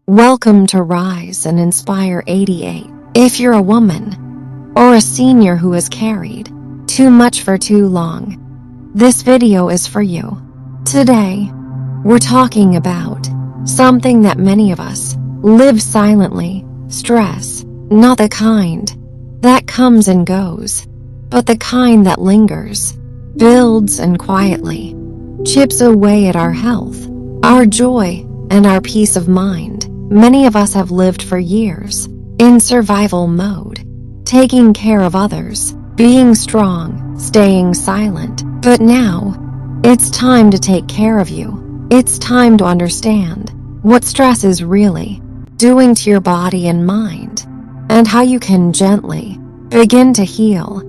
Welcome to Rise and Inspire 88. If you're a woman or a senior who has carried too much for too long, this video is for you. Today, we're talking about something that many of us live silently: stress. Not the kind that comes and goes, but the kind that lingers, builds, and quietly chips away at our health, our joy, and our peace of mind. Many of us have lived for years in survival mode, taking care of others, being strong, staying silent. But now, it's time to take care of you. It's time to understand what stress is really doing to your body and mind, and how you can gently begin to heal.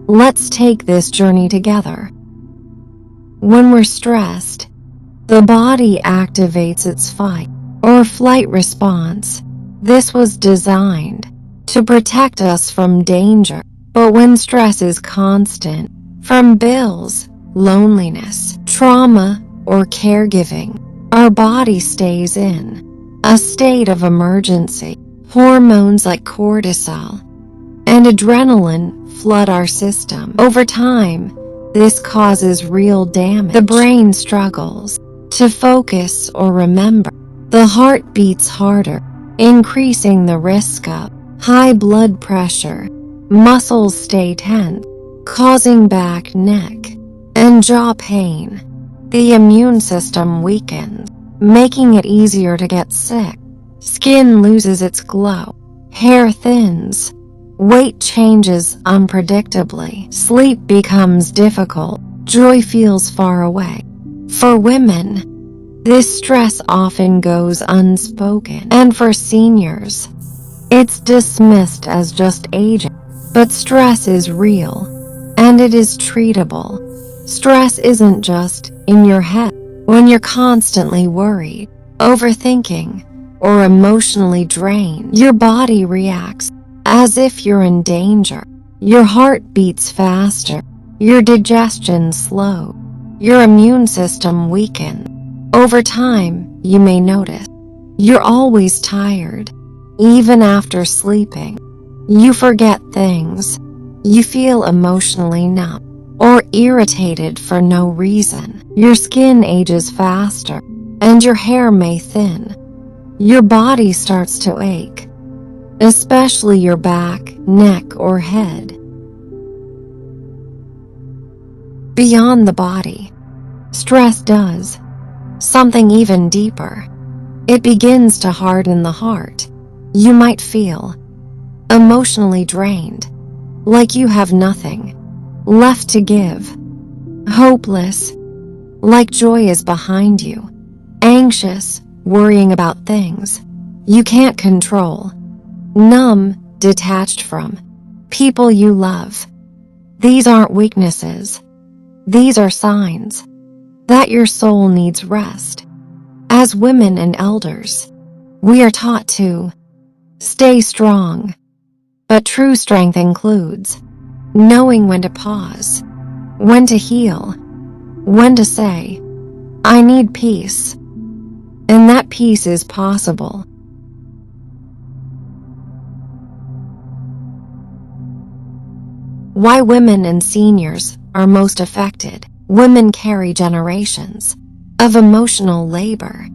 Let's take this journey together. When we're stressed, the body activates its fight or flight response. This was designed to protect us from danger. But when stress is constant, from bills, loneliness, trauma, or caregiving, our body stays in a state of emergency. Hormones like cortisol and adrenaline flood our system. Over time, this causes real damage. The brain struggles to focus or remember. The heart beats harder, increasing the risk of high blood pressure. Muscles stay tense, causing back, neck, and jaw pain. The immune system weakens, making it easier to get sick. Skin loses its glow, hair thins, weight changes unpredictably, sleep becomes difficult, joy feels far away. For women, this stress often goes unspoken, and for seniors, it's dismissed as just aging. But stress is real, and it is treatable. Stress isn't just in your head. When you're constantly worried, overthinking, or emotionally drained, your body reacts as if you're in danger. Your heart beats faster, your digestion slows, your immune system weakens. Over time, you may notice you're always tired, even after sleeping. You forget things, you feel emotionally numb or irritated for no reason. Your skin ages faster, and your hair may thin. Your body starts to ache, especially your back, neck, or head. Beyond the body, stress does something even deeper. It begins to harden the heart. You might feel emotionally drained, like you have nothing left to give, hopeless, like joy is behind you, anxious, worrying about things you can't control, numb, detached from people you love. These aren't weaknesses. These are signs that your soul needs rest. As women and elders, we are taught to stay strong. But true strength includes knowing when to pause, when to heal, when to say, I need peace. And that peace is possible. Why women and seniors are most affected. Women carry generations of emotional labor.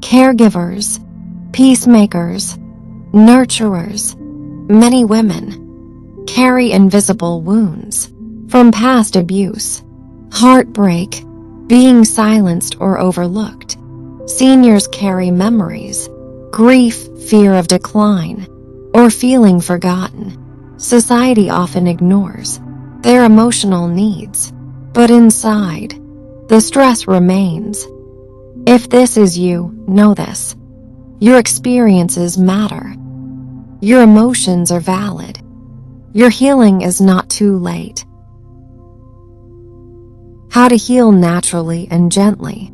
Caregivers, peacemakers, nurturers. Many women carry invisible wounds from past abuse, heartbreak, being silenced or overlooked. Seniors carry memories, grief, fear of decline, or feeling forgotten. Society often ignores their emotional needs, but inside, the stress remains. If this is you, know this: your experiences matter. Your emotions are valid. Your healing is not too late. How to heal naturally and gently.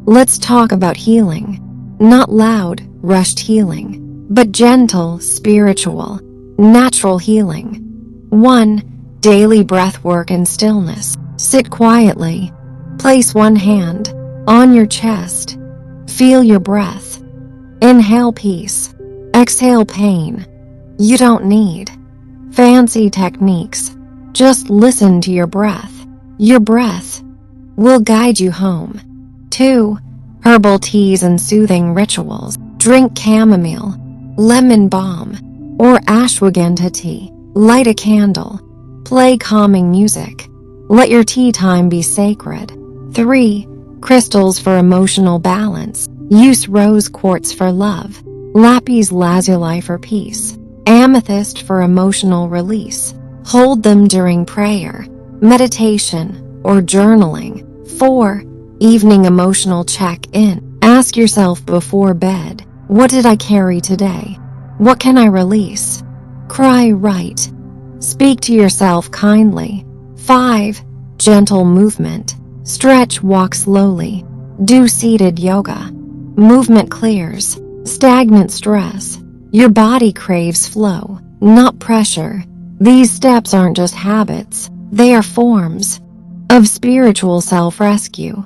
Let's talk about healing. Not loud, rushed healing, but gentle, spiritual, natural healing. 1. Daily breath work and stillness. Sit quietly. Place one hand on your chest. Feel your breath. Inhale peace. Exhale pain. You don't need fancy techniques. Just listen to your breath. Your breath will guide you home. 2. Herbal teas and soothing rituals. Drink chamomile, lemon balm, or ashwagandha tea. Light a candle. Play calming music. Let your tea time be sacred. 3. Crystals for emotional balance. Use rose quartz for love, lapis lazuli for peace, amethyst for emotional release. Hold them during prayer, meditation, or journaling. 4. Evening emotional check-in. Ask yourself before bed, what did I carry today? What can I release? Cry right. Speak to yourself kindly. 5. Gentle movement. Stretch, walk slowly. Do seated yoga. Movement clears stagnant stress. Your body craves flow, not pressure. These steps aren't just habits, they are forms of spiritual self-rescue.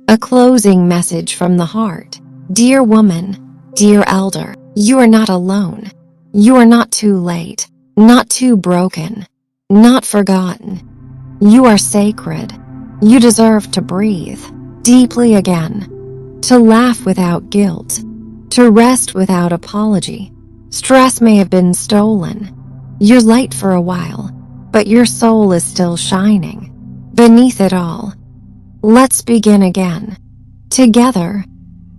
A closing message from the heart. Dear woman, dear elder, you are not alone. You are not too late, not too broken, not forgotten. You are sacred. You deserve to breathe deeply again, to laugh without guilt, to rest without apology. Stress may have been stolen. You're light for a while, but your soul is still shining beneath it all. Let's begin again, together,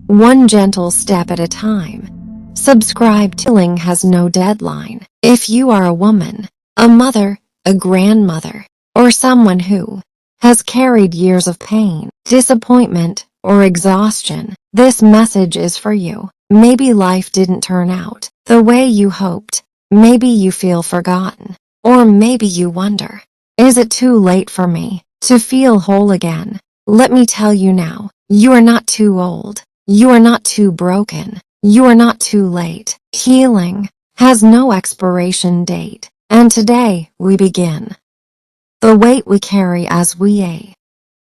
one gentle step at a time. Subscribe to Healing has no deadline. If you are a woman, a mother, a grandmother, or someone who has carried years of pain, disappointment, or exhaustion, this message is for you. Maybe life didn't turn out the way you hoped. Maybe you feel forgotten. Or maybe you wonder, is it too late for me to feel whole again? Let me tell you now, you are not too old. You are not too broken. You are not too late. Healing has no expiration date. And today we begin. The weight we carry as we age.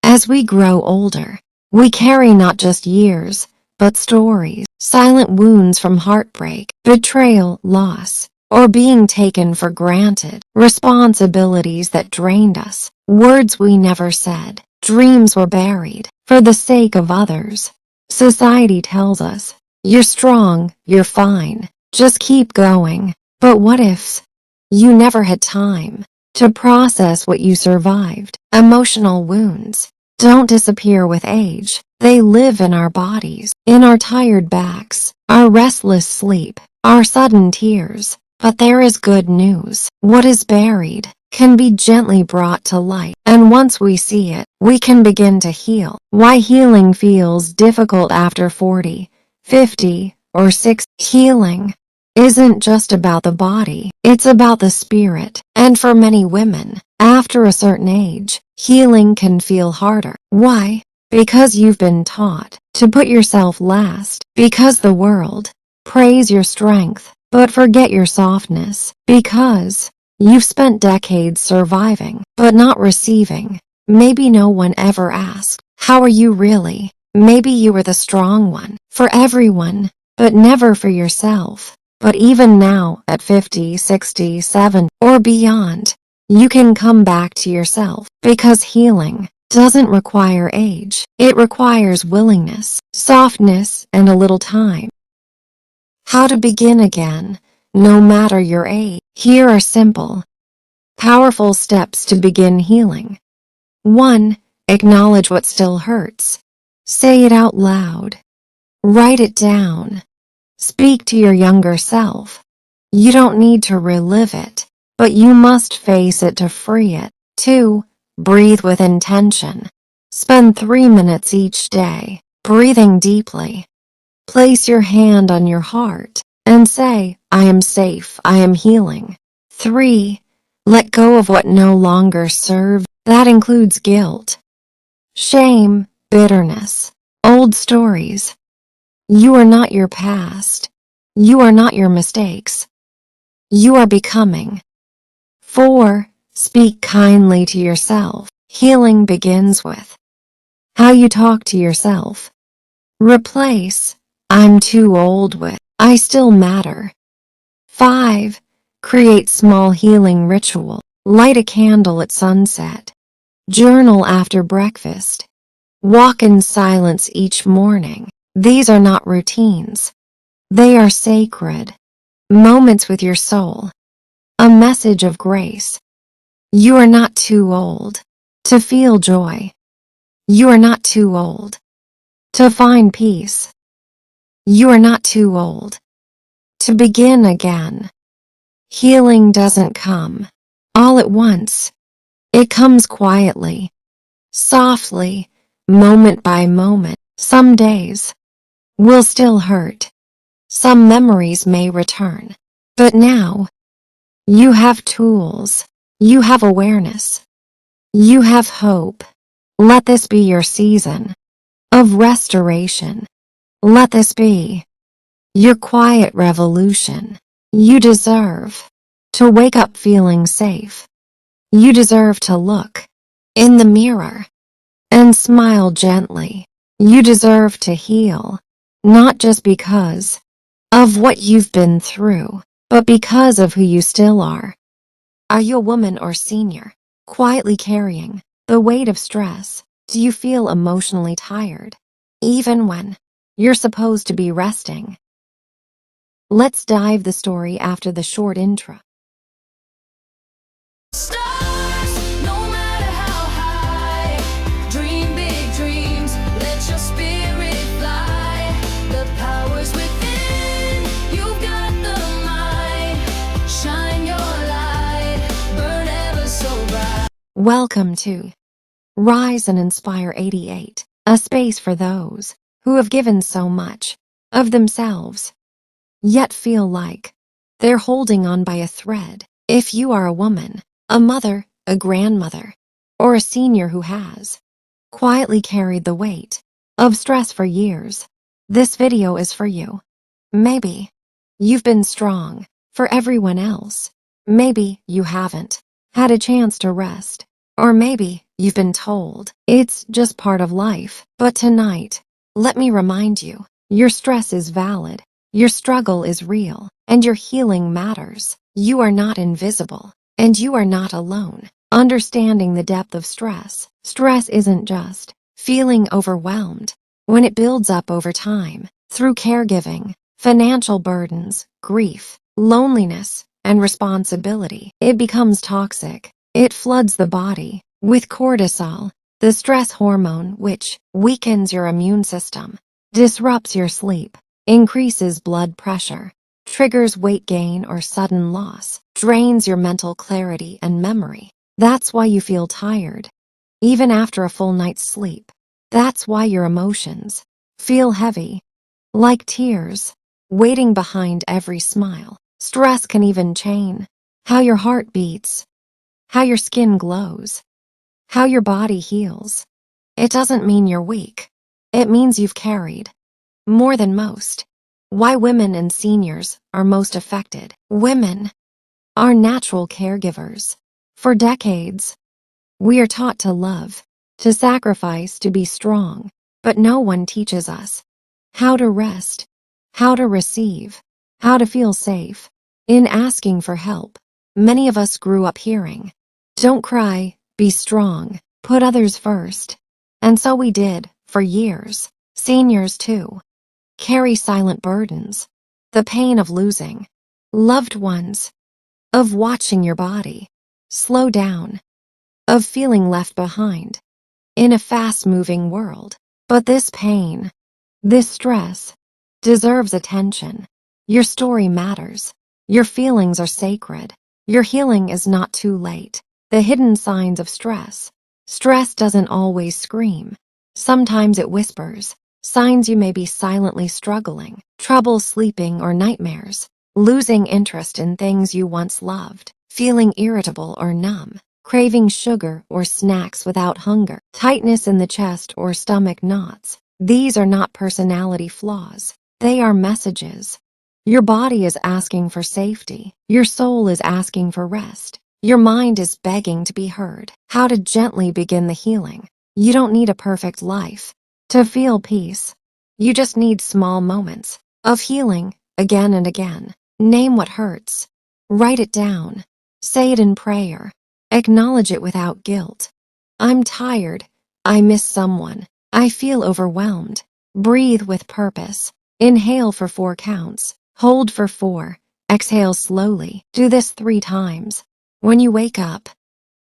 As we grow older, we carry not just years, but stories, silent wounds from heartbreak, betrayal, loss, or being taken for granted, responsibilities that drained us, words we never said, dreams were buried for the sake of others. Society tells us, you're strong, you're fine, just keep going. But what if you never had time to process what you survived? Emotional wounds don't disappear with age. They live in our bodies, in our tired backs, our restless sleep, our sudden tears. But there is good news. What is buried can be gently brought to light, and once we see it, we can begin to heal. Why healing feels difficult after 40, 50, or 60. Healing isn't just about the body, it's about the spirit. And for many women, after a certain age, healing can feel harder. Why? Because you've been taught to put yourself last, because the world praise your strength, but forget your softness, because you've spent decades surviving, but not receiving. Maybe no one ever asked, how are you really? Maybe you were the strong one for everyone, but never for yourself. But even now, at 50, 60, 70, or beyond, you can come back to yourself, because healing doesn't require age. It requires willingness, softness, and a little time. How to begin again, no matter your age. Here are simple, powerful steps to begin healing. 1. Acknowledge what still hurts. Say it out loud. Write it down. Speak to your younger self. You don't need to relive it, but you must face it to free it. 2. Breathe with intention. Spend 3 minutes each day breathing deeply. Place your hand on your heart and say, I am safe, I am healing. 3. Let go of what no longer serves. That includes guilt, shame, bitterness, old stories. You are not your past. You are not your mistakes. You are becoming. 4. Speak kindly to yourself. Healing begins with how you talk to yourself. Replace "I'm too old" with "I still matter." 5. Create small healing ritual. Light a candle at sunset. Journal after breakfast. Walk in silence each morning. These are not routines. They are sacred moments with your soul. A message of grace. You are not too old to feel joy. You are not too old to find peace. You are not too old to begin again. Healing doesn't come all at once. It comes quietly, softly, moment by moment. Some days will still hurt. Some memories may return. But now, you have tools. You have awareness. You have hope. Let this be your season of restoration. Let this be your quiet revolution. You deserve to wake up feeling safe. You deserve to look in the mirror and smile gently. You deserve to heal, not just because of what you've been through, but because of who you still are. Are you a woman or senior, quietly carrying the weight of stress? Do you feel emotionally tired, even when you're supposed to be resting? Let's dive the story after the short intro. Stars, no matter how high, dream big dreams, let your spirit fly. The power's within, you've got the mind. Shine your light, burn ever so bright. Welcome to Rise and Inspire 88, a space for those who have given so much of themselves, yet feel like they're holding on by a thread. If you are a woman, a mother, a grandmother, or a senior who has quietly carried the weight of stress for years, this video is for you. Maybe you've been strong for everyone else. Maybe you haven't had a chance to rest. Or maybe you've been told it's just part of life. But tonight, let me remind you, your stress is valid, your struggle is real, and your healing matters. You are not invisible, and you are not alone. Understanding the depth of stress. Stress isn't just feeling overwhelmed. When it builds up over time, through caregiving, financial burdens, grief, loneliness, and responsibility, it becomes toxic. It floods the body with cortisol, the stress hormone which weakens your immune system, disrupts your sleep, increases blood pressure, triggers weight gain or sudden loss, drains your mental clarity and memory. That's why you feel tired, even after a full night's sleep. That's why your emotions feel heavy, like tears, waiting behind every smile. Stress can even change how your heart beats, how your skin glows, how your body heals. It doesn't mean you're weak. It means you've carried more than most. Why women and seniors are most affected. Women are natural caregivers. For decades, we are taught to love, to sacrifice, to be strong, but no one teaches us how to rest, how to receive, how to feel safe. In asking for help, many of us grew up hearing, "Don't cry, be strong, put others first." And so we did, for years. Seniors, too, carry silent burdens. The pain of losing loved ones, of watching your body slow down, of feeling left behind in a fast-moving world. But this pain, this stress, deserves attention. Your story matters. Your feelings are sacred. Your healing is not too late. The hidden signs of stress. Stress doesn't always scream. Sometimes it whispers. Signs you may be silently struggling. Trouble sleeping or nightmares. Losing interest in things you once loved. Feeling irritable or numb. Craving sugar or snacks without hunger. Tightness in the chest or stomach knots. These are not personality flaws. They are messages. Your body is asking for safety. Your soul is asking for rest. Your mind is begging to be heard. How to gently begin the healing. You don't need a perfect life to feel peace. You just need small moments of healing again and again. Name what hurts. Write it down. Say it in prayer. Acknowledge it without guilt. I'm tired. I miss someone. I feel overwhelmed. Breathe with purpose. Inhale for 4 counts. Hold for 4. Exhale slowly. Do this 3 times. When you wake up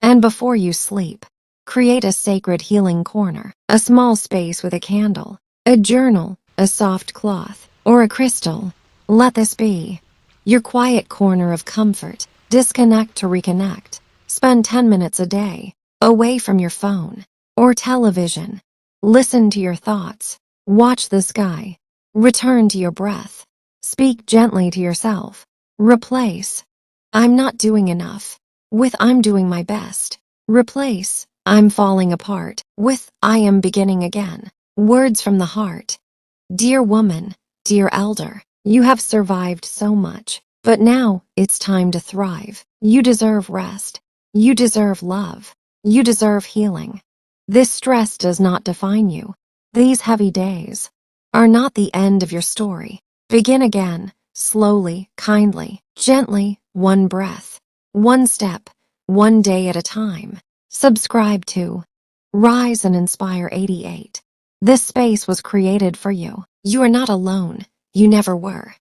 and before you sleep, create a sacred healing corner, a small space with a candle, a journal, a soft cloth, or a crystal. Let this be your quiet corner of comfort. Disconnect to reconnect. Spend 10 minutes a day away from your phone or television. Listen to your thoughts. Watch the sky. Return to your breath. Speak gently to yourself. Replace "I'm not doing enough" with "I'm doing my best." Replace "I'm falling apart" with "I am beginning again." Words from the heart. Dear woman, dear elder, you have survived so much, but now it's time to thrive. You deserve rest. You deserve love. You deserve healing. This stress does not define you. These heavy days are not the end of your story. Begin again, slowly, kindly, gently, one breath, one step, one day at a time. Subscribe to Rise and Inspire 88. This space was created for you. You are not alone. You never were.